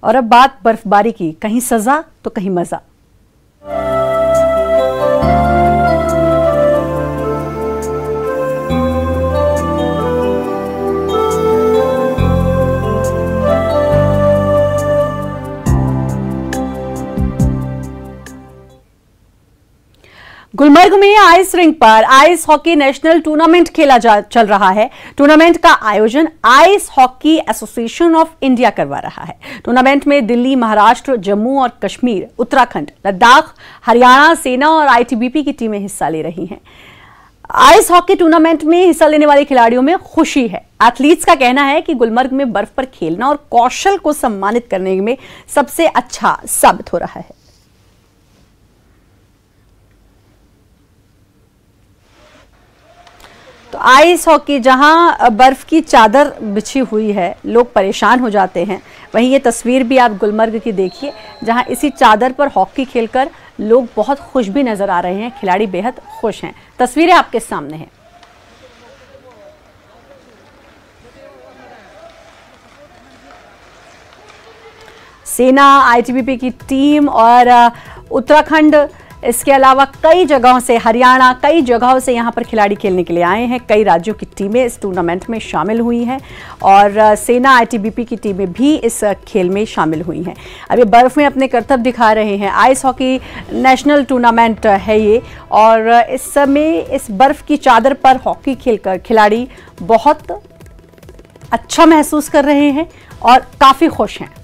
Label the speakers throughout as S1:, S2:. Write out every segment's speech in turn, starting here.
S1: और अब बात बर्फबारी की, कहीं सजा तो कहीं मजा। गुलमर्ग में आइस रिंक पर आइस हॉकी नेशनल टूर्नामेंट खेला चल रहा है। टूर्नामेंट का आयोजन ice hockey association of India करवा रहा है। टूर्नामेंट में दिल्ली, महाराष्ट्र, जम्मू और कश्मीर, उत्तराखंड, लद्दाख, हरियाणा, सेना और आईटीबीपी की टीमें हिस्सा ले रही हैं। आइस हॉकी टूर्नामेंट में हिस्सा लेने वाले खिलाड़ियों में खुशी है। एथलीट्स का कहना है कि गुलमर्ग में बर्फ पर खेलना और कौशल को सम्मानित करने में सबसे अच्छा साबित हो रहा है। तो आइस हॉकी, जहां बर्फ की चादर बिछी हुई है, लोग परेशान हो जाते हैं, वहीं ये तस्वीर भी आप गुलमर्ग की देखिए, जहां इसी चादर पर हॉकी खेलकर लोग बहुत खुश भी नजर आ रहे हैं। खिलाड़ी बेहद खुश हैं। तस्वीरें आपके सामने हैं। सेना, आईटीबीपी की टीम और उत्तराखंड, इसके अलावा कई जगहों से, हरियाणा, कई जगहों से यहां पर खिलाड़ी खेलने के लिए आए हैं। कई राज्यों की टीमें इस टूर्नामेंट में शामिल हुई हैं और सेना, आईटीबीपी की टीमें भी इस खेल में शामिल हुई हैं। अब ये बर्फ में अपने करतब दिखा रहे हैं। आइस हॉकी नेशनल टूर्नामेंट है ये, और इस समय इस बर्फ की चादर पर हॉकी खेलकर खिलाड़ी बहुत अच्छा महसूस कर रहे हैं और काफी खुश हैं।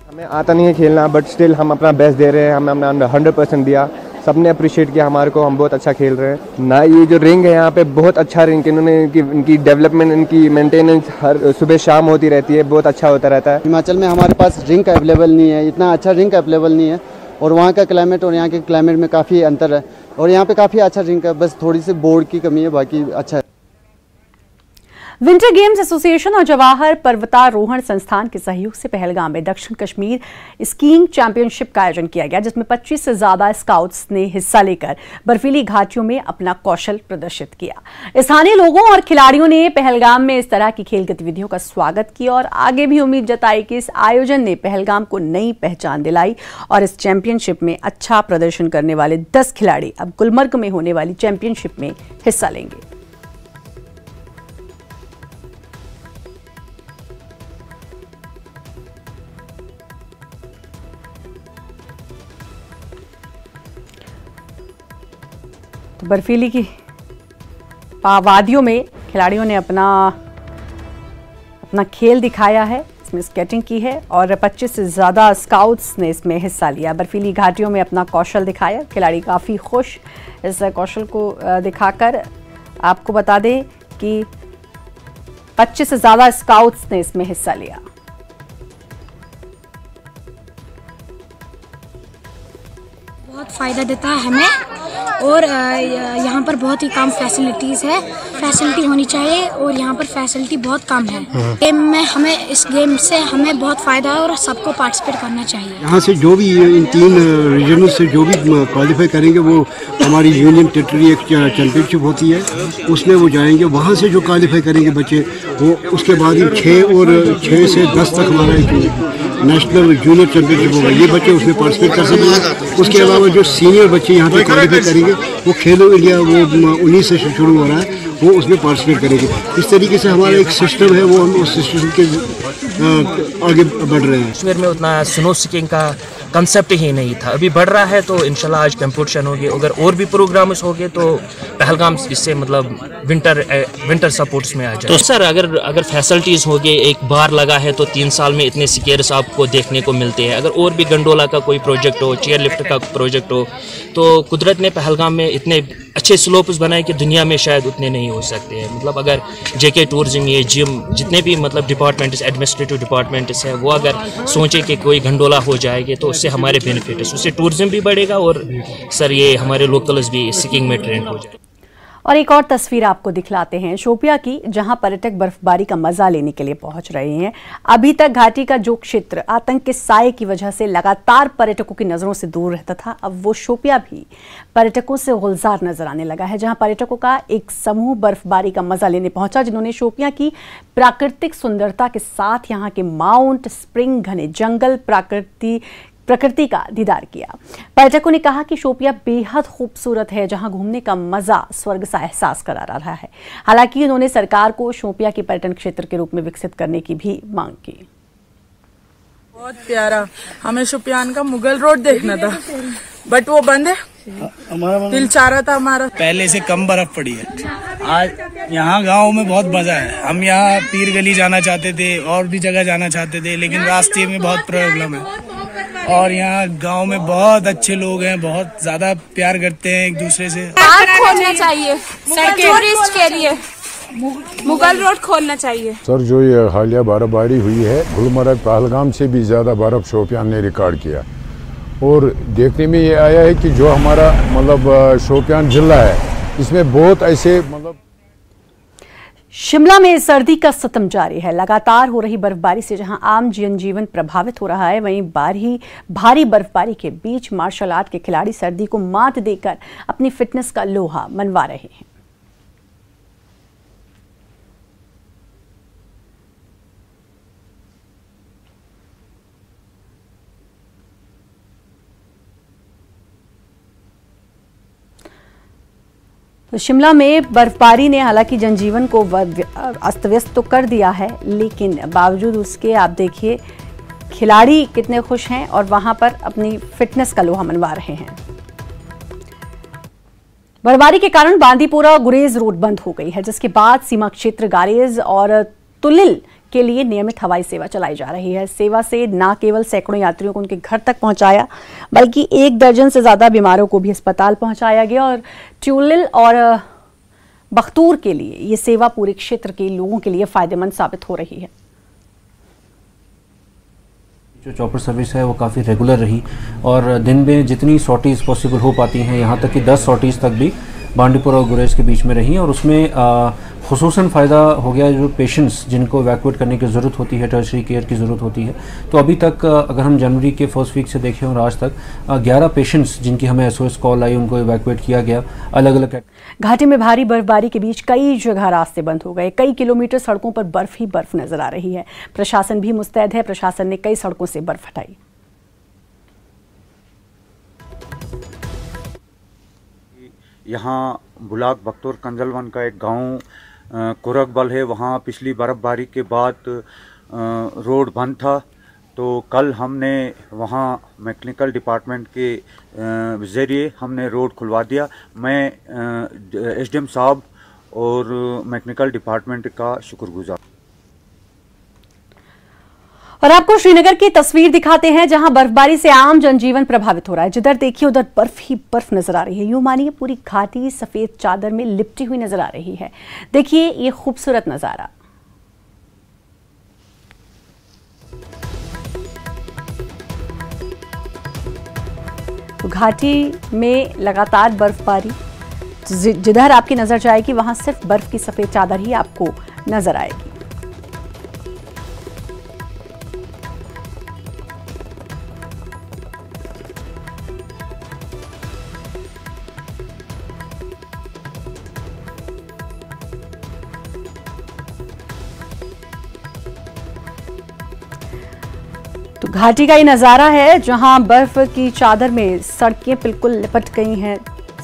S2: हमें आता नहीं है खेलना, बट स्टिल हम अपना बेस्ट दे रहे हैं। हम अपना 100% दिया। सबने अप्रिशिएट किया हमारे को, हम बहुत अच्छा खेल रहे हैं ना। ये जो रिंग है यहाँ पे बहुत अच्छा रिंग, इन्होंने इनकी डेवलपमेंट, इनकी मेंटेनेंस हर सुबह शाम होती रहती है, बहुत अच्छा होता रहता है।
S3: हिमाचल में हमारे पास रिंग अवेलेबल नहीं है, इतना अच्छा रिंग अवेलेबल नहीं है, और वहाँ का क्लाइमेट और यहाँ के क्लाइमेट में काफ़ी अंतर है, और यहाँ पे काफ़ी अच्छा रिंग है, बस थोड़ी सी बोर्ड की कमी है, बाकी अच्छा है।
S1: विंटर गेम्स एसोसिएशन और जवाहर पर्वतारोहण संस्थान के सहयोग से पहलगाम में दक्षिण कश्मीर स्कीइंग चैंपियनशिप का आयोजन किया गया, जिसमें 25 से ज्यादा स्काउट्स ने हिस्सा लेकर बर्फीली घाटियों में अपना कौशल प्रदर्शित किया। स्थानीय लोगों और खिलाड़ियों ने पहलगाम में इस तरह की खेल गतिविधियों का स्वागत किया और आगे भी उम्मीद जताई कि इस आयोजन ने पहलगाम को नई पहचान दिलाई और इस चैंपियनशिप में अच्छा प्रदर्शन करने वाले 10 खिलाड़ी अब गुलमर्ग में होने वाली चैंपियनशिप में हिस्सा लेंगे। बर्फीली की वादियों में खिलाड़ियों ने अपना खेल दिखाया है। इसमें स्केटिंग की है और 25 से ज़्यादा स्काउट्स ने इसमें हिस्सा लिया। बर्फीली घाटियों में अपना कौशल दिखाया। खिलाड़ी काफ़ी खुश इस कौशल को दिखाकर। आपको बता दें कि 25 से ज़्यादा स्काउट्स ने इसमें हिस्सा लिया।
S4: बहुत फ़ायदा देता है हमें, और यहाँ पर बहुत ही कम फैसिलिटीज़ है। फैसिलिटी होनी चाहिए और यहाँ पर फैसिलिटी बहुत कम है। गेम में हमें, इस गेम से हमें बहुत फ़ायदा है और सबको पार्टिसिपेट करना चाहिए।
S5: यहाँ से जो भी इन 3 रीजनों से जो भी क्वालिफाई करेंगे, वो हमारी यूनियन टेरिटरी एक चैंपियनशिप होती है, उसमें वो जाएंगे। वहाँ से जो क्वालिफाई करेंगे बच्चे, वो उसके बाद ही 6 से 10 तक हमारा एक नेशनल जूनियर चैंपियनशिप होगा। ये बच्चे उसमें पार्टिसिपेट कर सकेंगे। उसके अलावा जो सीनियर बच्चे यहाँ पे क्वालिफाई करेंगे, वो खेलो इंडिया, वो 19 से शुरू हो रहा है, वो उसमें पार्टिसिपेट करेंगे। इस तरीके से हमारा एक सिस्टम है, वो हम उस सिस्टम के आगे बढ़ रहे हैं।
S6: कश्मीर में उतना स्नो स्कीइंग का कंसेप्ट ही नहीं था, अभी बढ़ रहा है। तो इंशाल्लाह आज कंपटीशन होगी, अगर और भी प्रोग्राम्स होंगे तो पहलगाम इससे मतलब विंटर सपोर्ट्स में आ जाए। तो सर अगर फैसिलिटीज़ होगी, एक बार लगा है तो 3 साल में इतने स्केयर्स आपको देखने को मिलते हैं। अगर और भी गंडोला का कोई प्रोजेक्ट हो, चेयर लिफ्ट का प्रोजेक्ट हो, तो कुदरत ने पहलगाम में इतने अच्छे स्लोप्स बनाए कि दुनिया में शायद उतने नहीं हो सकते हैं। मतलब अगर जेके टूरिज्म, ये जिम, जितने भी मतलब डिपार्टमेंट्स, एडमिनिस्ट्रेटिव डिपार्टमेंट्स है, वो अगर सोचे कि कोई गंडोला हो जाएगी तो उससे हमारे बेनिफिट है, उससे टूरिज्म भी बढ़ेगा और सर ये हमारे लोकल्स भी स्कीइंग में ट्रेंड हो जाए।
S1: और एक और तस्वीर आपको दिखलाते हैं शोपिया की, जहां पर्यटक बर्फबारी का मजा लेने के लिए पहुंच रहे हैं। अभी तक घाटी का जो क्षेत्र आतंक के साए की वजह से लगातार पर्यटकों की नजरों से दूर रहता था, अब वो शोपिया भी पर्यटकों से गुलजार नजर आने लगा है, जहां पर्यटकों का एक समूह बर्फबारी का मजा लेने पहुंचा, जिन्होंने शोपिया की प्राकृतिक सुंदरता के साथ यहाँ के माउंट स्प्रिंग, घने जंगल, प्रकृति का दीदार किया। पर्यटकों ने कहा कि शोपिया बेहद खूबसूरत है, जहां घूमने का मजा स्वर्ग सा एहसास करा रहा है। हालांकि उन्होंने सरकार को शोपिया के पर्यटन क्षेत्र के रूप में विकसित करने की भी मांग की।
S7: बहुत प्यारा, हमें शोपियान का मुगल रोड देखना था, बट वो बंद है। दिल चाह रहा था हमारा।
S8: पहले से कम बर्फ पड़ी है। आज यहाँ गांव में बहुत मजा है। हम यहाँ पीर गली जाना चाहते थे और भी जगह जाना चाहते थे, लेकिन रास्ते में बहुत प्रॉब्लम है। और यहाँ गांव में बहुत अच्छे लोग हैं, बहुत ज्यादा प्यार करते हैं एक दूसरे से।
S9: खोलना चाहिए टूरिस्ट के लिए, मुगल रोड खोलना चाहिए।
S10: सर, जो ये हालिया बर्फबारी हुई है, गुलमर्ग पहलगाम से भी ज्यादा बर्फ शोपियान ने रिकॉर्ड किया। और देखने में ये आया है कि जो हमारा मतलब शोपियान जिला है, इसमें बहुत ऐसे मतलब।
S1: शिमला में सर्दी का सितम जारी है। लगातार हो रही बर्फबारी से जहां आम जनजीवन प्रभावित हो रहा है, वहीं भारी बर्फबारी के बीच मार्शल आर्ट के खिलाड़ी सर्दी को मात देकर अपनी फिटनेस का लोहा मनवा रहे हैं। तो शिमला में बर्फबारी ने हालांकि जनजीवन को अस्त व्यस्त तो कर दिया है, लेकिन बावजूद उसके आप देखिए खिलाड़ी कितने खुश हैं और वहां पर अपनी फिटनेस का लोहा मनवा रहे हैं। बर्फबारी के कारण बांदीपुरा गुरेज रोड बंद हो गई है, जिसके बाद सीमा क्षेत्र गारेज और तुलिल के लिए नियमित हवाई सेवा चलाई जा रही है। सेवा से न केवल सैकड़ों यात्रियों को उनके घर तक पहुंचाया, बल्कि 1 दर्जन से ज्यादा बीमारों को भी अस्पताल पहुंचाया गया। और ट्यूलिल और बख्तूर के लिए ये सेवा पूरे क्षेत्र के लोगों के लिए फायदेमंद साबित हो रही है।
S11: जो चॉपर सर्विस है वो काफ़ी रेगुलर रही और दिन में जितनी सॉर्टीज़ पॉसिबल हो पाती हैं, यहाँ तक कि 10 सॉर्टीज़ तक भी बांडीपुरा और गुरेज के बीच में रही, और उसमें खुसूसन फ़ायदा हो गया जो पेशेंट्स जिनको इवैक्यूएट करने की ज़रूरत होती है, टर्शरी केयर की ज़रूरत होती है। तो अभी तक अगर हम जनवरी के फर्स्ट वीक से देखें और आज तक 11 पेशेंट्स जिनकी हमें SOS कॉल आई, उनको इवैक्यूएट किया गया। अलग अलग
S1: घाटी में भारी बर्फबारी के बीच कई जगह रास्ते बंद हो गए, कई किलोमीटर सड़कों पर बर्फ ही बर्फ नजर आ रही है। प्रशासन भी मुस्तैद है, प्रशासन ने कई सड़कों से बर्फ हटाई।
S12: यहाँ बुलाक बख्तौर कंजलवन का एक गांव कुरकबल है, वहाँ पिछली बर्फबारी के बाद रोड बंद था। तो कल हमने वहाँ मैकेनिकल डिपार्टमेंट के ज़रिए हमने रोड खुलवा दिया। मैं SDM साहब और मैकेनिकल डिपार्टमेंट का शुक्रगुजार।
S1: और आपको श्रीनगर की तस्वीर दिखाते हैं, जहां बर्फबारी से आम जनजीवन प्रभावित हो रहा है। जिधर देखिए उधर बर्फ ही बर्फ नजर आ रही है। यूं मानिए पूरी घाटी सफेद चादर में लिपटी हुई नजर आ रही है। देखिए ये खूबसूरत नजारा। तो घाटी में लगातार बर्फबारी, जिधर आपकी नजर जाएगी वहां सिर्फ बर्फ की सफेद चादर ही आपको नजर आएगी। तो घाटी का ये नज़ारा है, जहां बर्फ की चादर में सड़कें बिल्कुल लिपट गई हैं,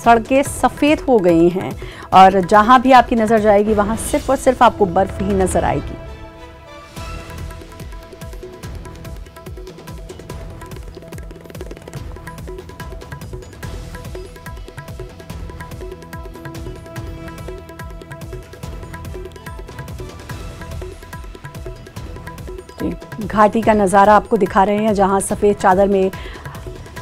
S1: सड़कें सफ़ेद हो गई हैं, और जहां भी आपकी नज़र जाएगी वहां सिर्फ और सिर्फ आपको बर्फ ही नज़र आएगी। घाटी का नज़ारा आपको दिखा रहे हैं, जहां सफ़ेद चादर में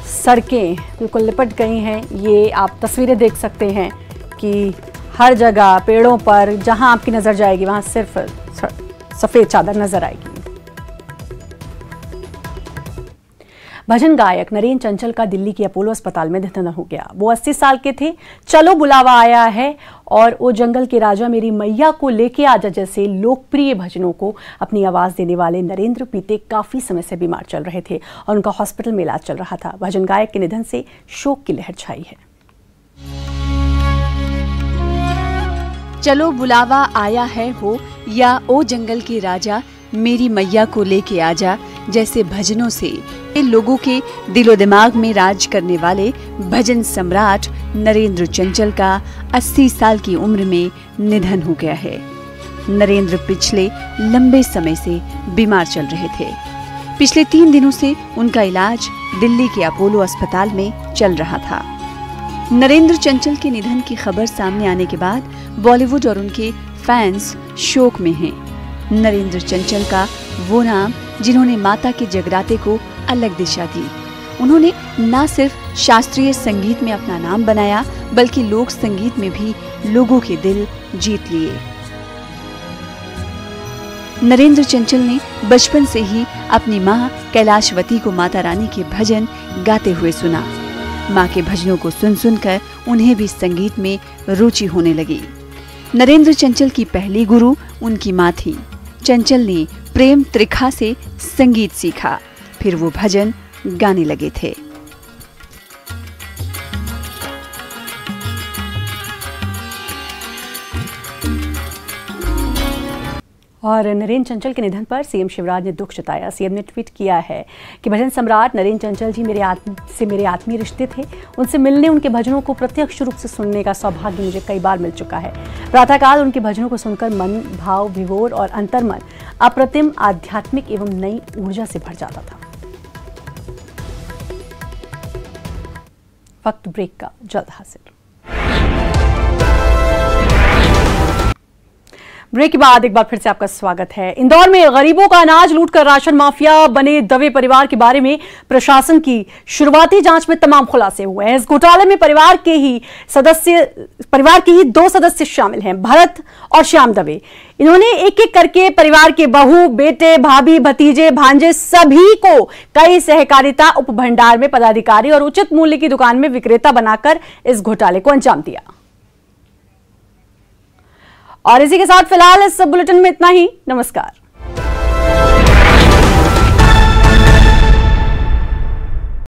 S1: सड़कें बिल्कुल लिपट गई हैं। ये आप तस्वीरें देख सकते हैं कि हर जगह पेड़ों पर जहां आपकी नज़र जाएगी वहां सिर्फ सफ़ेद चादर नज़र आएगी। भजन गायक नरेंद्र चंचल का दिल्ली के अपोलो अस्पताल में निधन हो गया। वो 80 साल के थे। चलो बुलावा आया है और ओ जंगल के राजा मेरी मैया को लेके आजा जैसे लोकप्रिय भजनों को अपनी आवाज देने वाले नरेंद्र बीते काफी समय से बीमार चल रहे थे और उनका हॉस्पिटल में इलाज चल रहा था। भजन गायक के निधन से शोक की लहर छाई है।
S13: चलो बुलावा आया है हो या ओ जंगल के राजा मेरी मैया को लेके आजा जैसे भजनों से लोगों के दिलो दिमाग में राज करने वाले भजन सम्राट नरेंद्र चंचल का 80 साल की उम्र में निधन हो गया है। नरेंद्र पिछले लंबे समय से बीमार चल रहे थे। पिछले 3 दिनों से उनका इलाज दिल्ली के अपोलो अस्पताल में चल रहा था। नरेंद्र चंचल के निधन की खबर सामने आने के बाद बॉलीवुड और उनके फैंस शोक में हैं। नरेंद्र चंचल का वो नाम जिन्होंने माता के जगराते को अलग दिशा दी। उन्होंने न सिर्फ शास्त्रीय संगीत में अपना नाम बनाया बल्कि लोक संगीत में भी लोगों के दिल जीत लिए। नरेंद्र चंचल ने बचपन से ही अपनी मां कैलाशवती को माता रानी के भजन गाते हुए सुना। मां के भजनों को सुन सुनकर उन्हें भी संगीत में रुचि होने लगी। नरेंद्र चंचल की पहली गुरु उनकी मां थी। चंचल ने प्रेम त्रिखा से संगीत सीखा, फिर वो भजन गाने लगे थे।
S1: और नरेंद्र चंचल के निधन पर सीएम शिवराज ने दुख जताया। सीएम ने ट्वीट किया है कि भजन सम्राट नरेंद्र चंचल जी मेरे आत्मीय रिश्ते थे। उनसे मिलने, उनके भजनों को प्रत्यक्ष रूप से सुनने का सौभाग्य मुझे कई बार मिल चुका है। प्रातःकाल उनके भजनों को सुनकर मन, भाव, विभोर और अंतर्मन अप्रतिम आध्यात्मिक एवं नई ऊर्जा से भर जाता था। वक्त ब्रेक का जल्द हासिल। ब्रेक के बाद एक बार फिर से आपका स्वागत है। इंदौर में गरीबों का अनाज लूटकर राशन माफिया बने दवे परिवार के बारे में प्रशासन की शुरुआती जांच में तमाम खुलासे हुए हैं। इस घोटाले में परिवार के ही 2 सदस्य शामिल हैं, भरत और श्याम दवे। इन्होंने एक एक करके परिवार के बहू, बेटे, भाभी, भतीजे, भांजे सभी को कई सहकारिता उपभंडार में पदाधिकारी और उचित मूल्य की दुकान में विक्रेता बनाकर इस घोटाले को अंजाम दिया। और इसी के साथ फिलहाल इस बुलेटिन में इतना ही। नमस्कार।